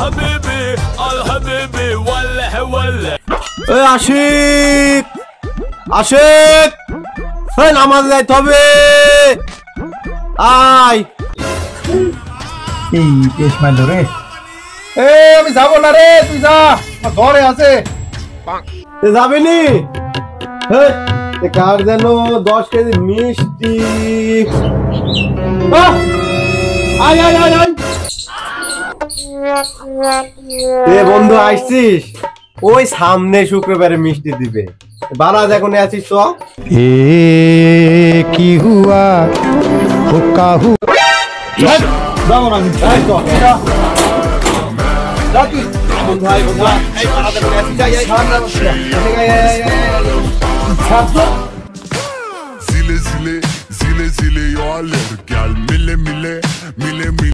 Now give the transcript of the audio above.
حبيبي حبيبي ولا ولا আশিক আশিক এই নামাজ যাইতে হবে আয় এই পেশ মাইল রে আমি যাবো না রে তুই যা আমার ঘরে আছে যাবি নি কার যেন 10 কেজি মিষ্টি আয় আয় আয় আয় এ বন্ধু আইছিস ওই সামনে শুক্রবারে মিষ্টি দিবে বানা দেখো নে আছিস তো এ কি হুয়া হুকা হু যাবো না যাই তো যা তুই বন্ধু আয় বন্ধু এই বানা দেখো নে আছিস যাই Zile zile, zile zile, eu alerg, gel mile mile, mile mile.